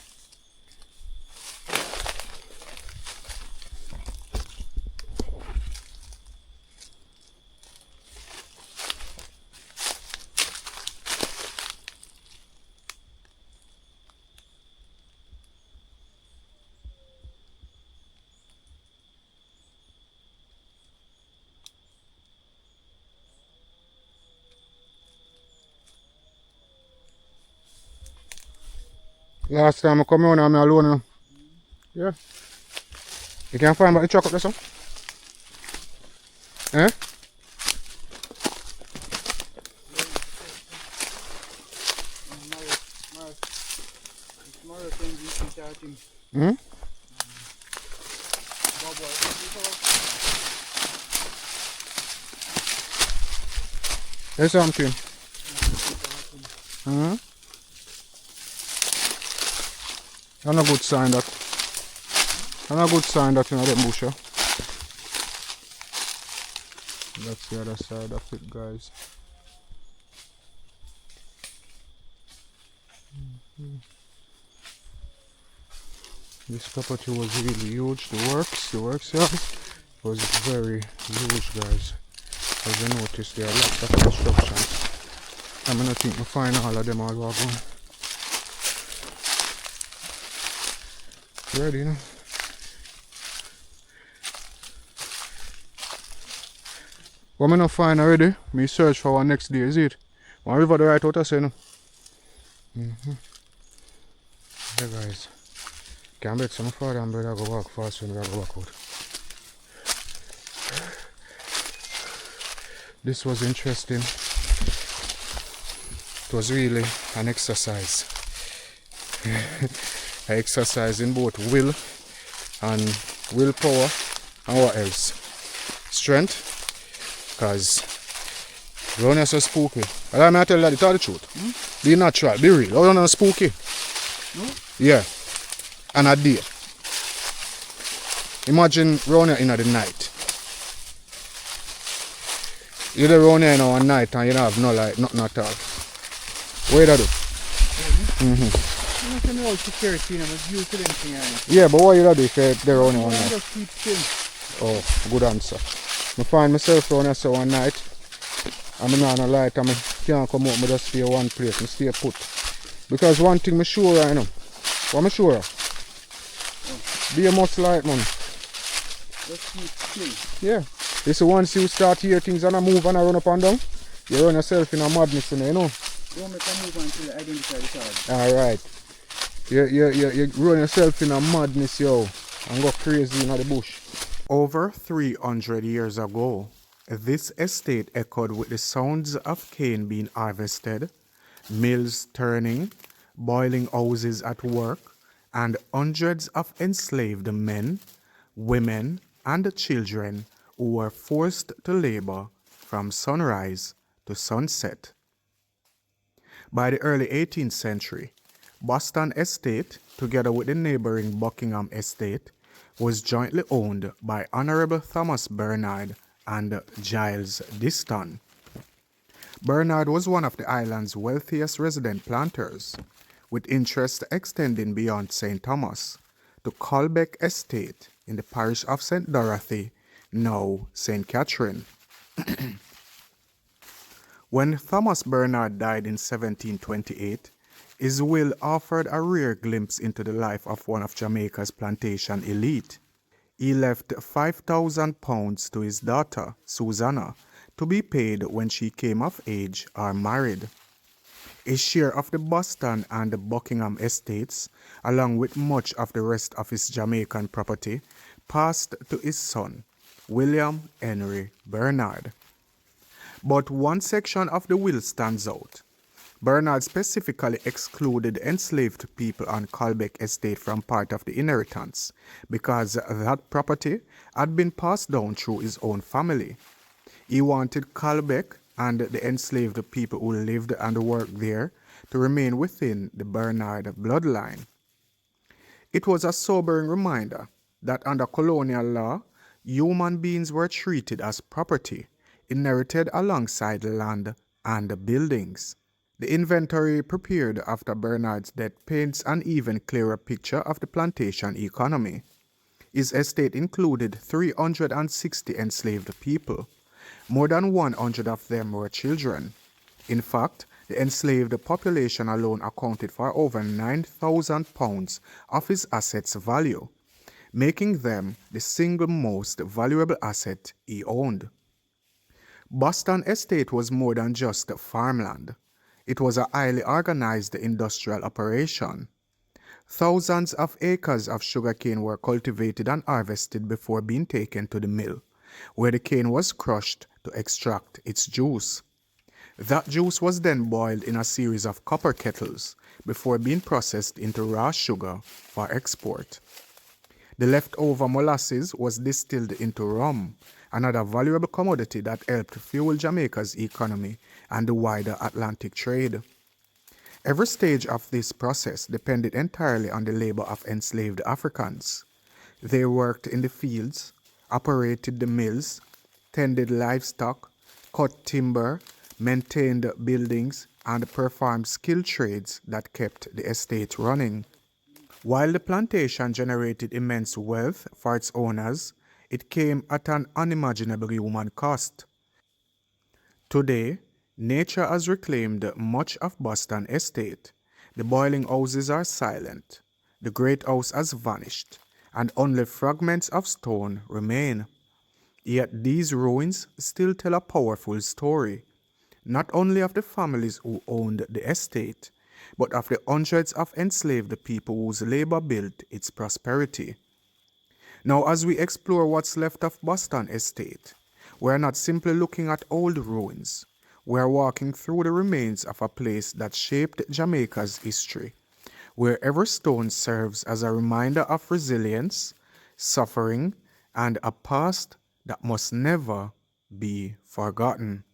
Last time I come here, I'm alone. Yeah. You can find back the truck up there, son? Eh? Hmm? There's something. Hmm? That's a good sign that. That's a good sign that you know them bush. That's the other side of it, guys. This property was really huge. The works yard was very huge, guys. As you notice, there are lots of constructions. I'm gonna think we find all of them all are going. Ready, you know? What I not find already, me search for our next day, is it? One river the right out of say no. Yeah guys. Can't bet some father and brother go walk fast when we go back out. This was interesting. It was really an exercise. I exercise in both will and willpower and what else? Strength. Because around here so spooky. Allow me to tell you the truth. Be natural, be real. Around here spooky. No? Yeah. And a day. Imagine around here in the night. You're there around here now at night and you don't have no light, nothing at all. What do you do? Yeah, but what you do if you're around here one night? Oh, good answer. I find myself around here so one night. I'm not on a light and I can't come out, I just stay one place, I stay put. Because one thing I'm sure right now. What I'm sure of? Be a must light, man. Yeah. You see, once you start hear things and I move and I run up and down, you run yourself in a madness, you know. Don't make a move until you identify the target. Alright. You run yourself in a madness, yo, and go crazy in the bush. Over 300 years ago, this estate echoed with the sounds of cane being harvested, mills turning, boiling houses at work, and hundreds of enslaved men, women, and children who were forced to labor from sunrise to sunset. By the early 18th century, Boston Estate, together with the neighboring Buckingham Estate, was jointly owned by Honorable Thomas Bernard and Giles Diston. Bernard was one of the island's wealthiest resident planters, with interests extending beyond St. Thomas to Colbeck Estate in the parish of St. Dorothy, now St. Catherine. When Thomas Bernard died in 1728, his will offered a rare glimpse into the life of one of Jamaica's plantation elite. He left £5,000 to his daughter, Susanna, to be paid when she came of age or married. His share of the Boston and the Buckingham estates, along with much of the rest of his Jamaican property, passed to his son, William Henry Bernard. But one section of the will stands out. Bernard specifically excluded enslaved people on Colbeck Estate from part of the inheritance because that property had been passed down through his own family. He wanted Colbeck and the enslaved people who lived and worked there to remain within the Bernard bloodline. It was a sobering reminder that under colonial law, human beings were treated as property, inherited alongside land and buildings. The inventory prepared after Bernard's death paints an even clearer picture of the plantation economy. His estate included 360 enslaved people. More than 100 of them were children. In fact, the enslaved population alone accounted for over £9,000 of his assets' value, making them the single most valuable asset he owned. Boston Estate was more than just farmland. It was a highly organized industrial operation. Thousands of acres of sugarcane were cultivated and harvested before being taken to the mill, where the cane was crushed to extract its juice. That juice was then boiled in a series of copper kettles before being processed into raw sugar for export. The leftover molasses was distilled into rum, another valuable commodity that helped fuel Jamaica's economy and the wider Atlantic trade. Every stage of this process depended entirely on the labor of enslaved Africans. They worked in the fields, operated the mills, tended livestock, cut timber, maintained buildings, and performed skilled trades that kept the estate running. While the plantation generated immense wealth for its owners, it came at an unimaginable human cost. Today, nature has reclaimed much of Boston Estate. The boiling houses are silent, the great house has vanished, and only fragments of stone remain. Yet these ruins still tell a powerful story, not only of the families who owned the estate, but of the hundreds of enslaved people whose labor built its prosperity. Now, as we explore what's left of Boston Estate, we are not simply looking at old ruins. We are walking through the remains of a place that shaped Jamaica's history, where every stone serves as a reminder of resilience, suffering, and a past that must never be forgotten.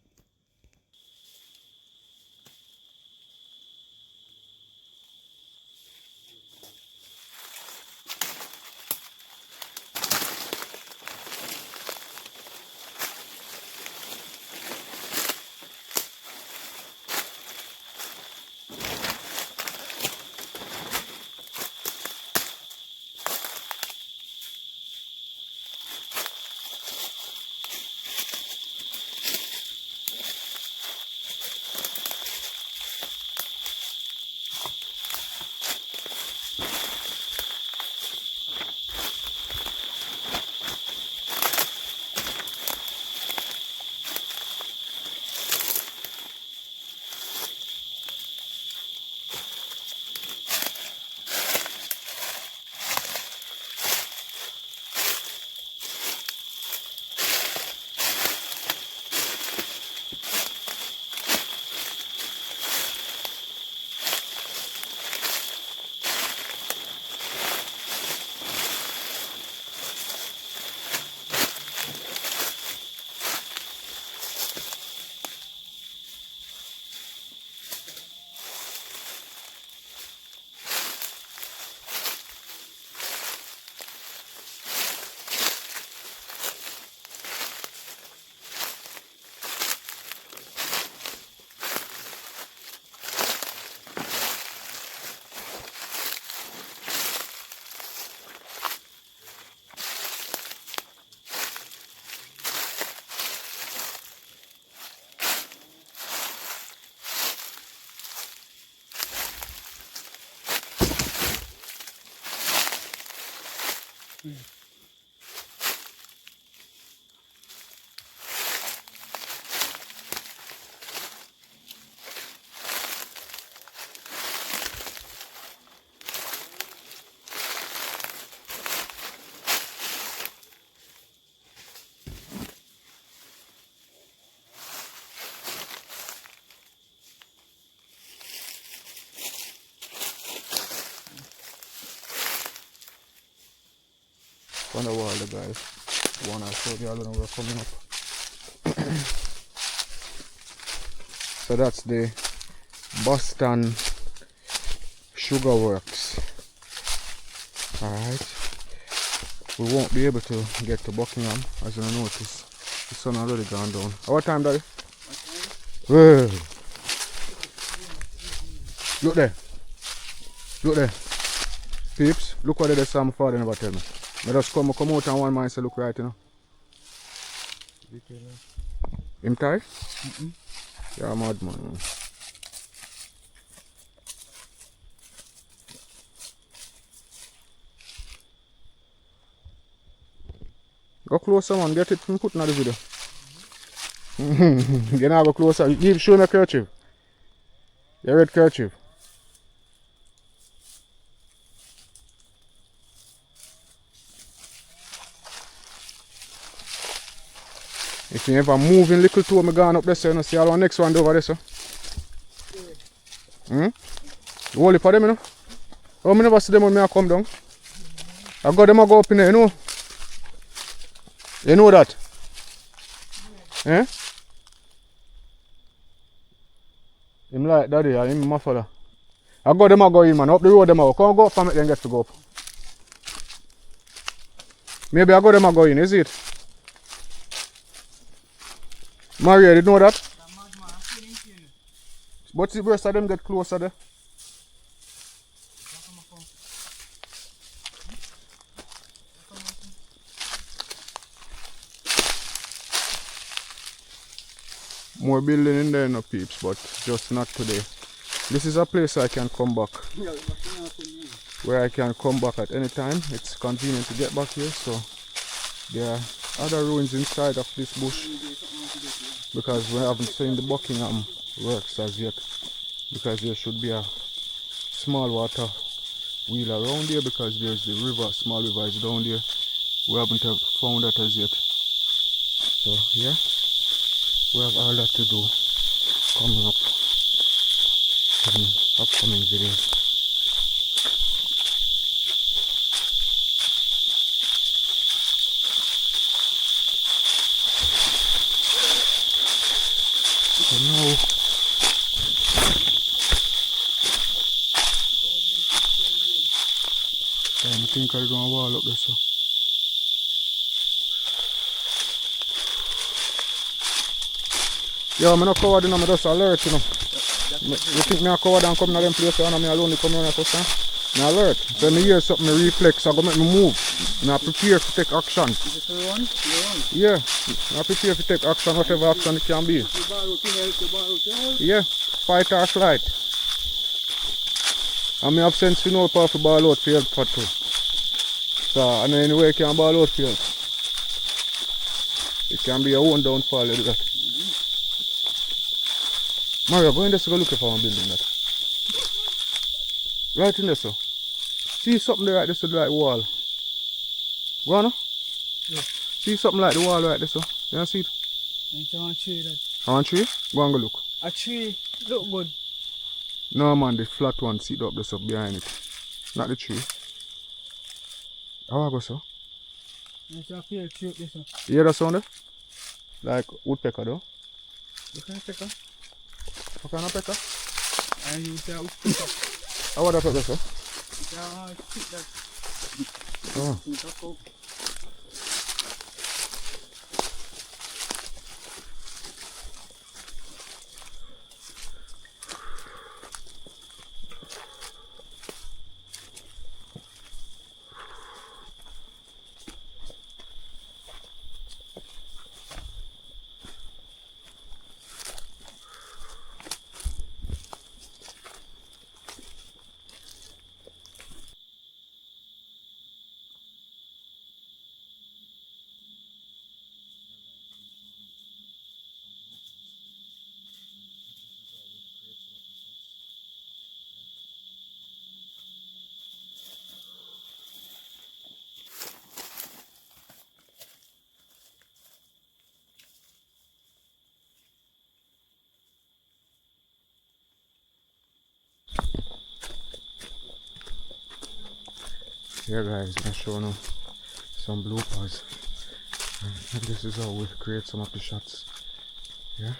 On the wall, the guys. One I showed you all when we're coming up. So that's the Boston Sugar Works. Alright. We won't be able to get to Buckingham, as you notice. The sun already gone down. What time, Daddy? Whoa. Look there. Look there. Peeps, look what they did. Sam father never tell me. I just come out and one man say look right, you know. Him tie? Yeah, mad man. Go closer, man. Get it from putting on the video. You know, go closer. Show me a kerchief. Your red kerchief. If you ever moving little toe, I'm going up there, so you know, see all the next one over there, so. Hold it for them, you know. Oh, I never see them when I come down. I got them, I go up in there, you know. You know that? Eh? Him like daddy, and him my father. I got them, I go in, man. Up the road, them, I go. Come go up and make them get to go up. Maybe I got them, I go in, is it? Maria, did you know that? But the rest of them get closer there. More building in there, no peeps, but just not today. This is a place I can come back. Where I can come back at any time. It's convenient to get back here, so there are other ruins inside of this bush. Because we haven't seen the Buckingham Works as yet. Because there should be a small water wheel around here, because there's the river, small river is down there. We haven't found that as yet. So yeah, we have all that to do coming up in upcoming videos. So now I think I'll go and wall up there, so. Yeah, I'm not covered, you know, I'm just alert, you know. You think me a covered and come to them place, and I'm alone come around first time? I'm alert. So I hear something, I reflex, I go make me move. I prepare to take action. Is it to run? Yeah, I prepare to take action, whatever action it can be. Yeah, fight or flight. And I have sense to know how to ball out for help for too. So, and anyway, you can ball out for help. It can be your own downfall, like that. Mario, go in there to go look for one building that. Right in there, so. See something there right there, so like wall. Go on, no? Yeah. See something like the wall right there, so. You don't see it? It's on a tree that. On tree? Go and go look. A tree look good. No man, the flat one, see it up there, so behind it. Not the tree. How I go, so? It's a field tree up there, so. You hear that sound there? Like woodpecker though. You can pick up. What kind of pecker? And you say woodpecker. How about that pecker, sir? It's a stick that. Oh. Yeah guys, I'm showing you some bloopers. And this is how we create some of the shots. Yeah.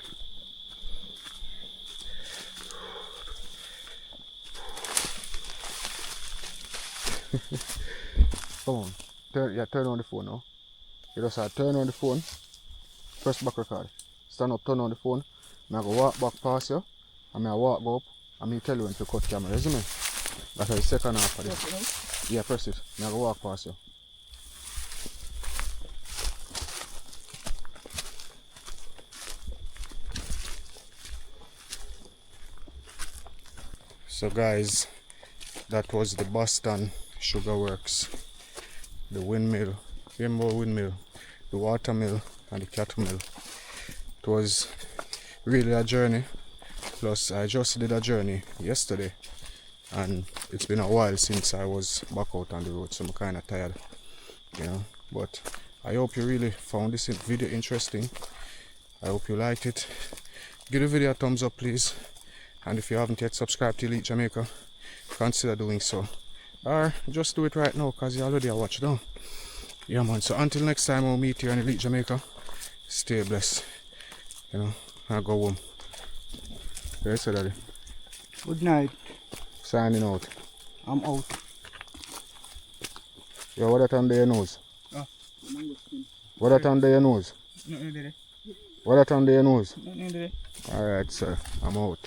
Come on. Turn on the phone now. You just have to turn on the phone. Press back record. Stand up, turn on the phone. I'm going to walk back past you. And I walk up. And I tell you when to cut camera, isn't it? That's the second half of this. Yeah, press it. I'm going to walk past you. So guys, that was the Boston Sugar Works, the windmill, rainbow windmill, the water mill and the cattle mill. It was really a journey, plus I just did a journey yesterday and it's been a while since I was back out on the road, so I'm kind of tired, you know. But I hope you really found this video interesting. I hope you liked it. Give the video a thumbs up please, and if you haven't yet subscribed to Elite Jamaica, consider doing so, or just do it right now because you already watched now. Yeah man, so until next time I'll meet you in Elite Jamaica. Stay blessed, you know. I'll go home. Yes sir, daddy. Good night. Signing out. I'm out. Yo, what that under your nose? Ah, What that under your nose? nothing there. What that under your nose? Nothing there. Alright sir, I'm out.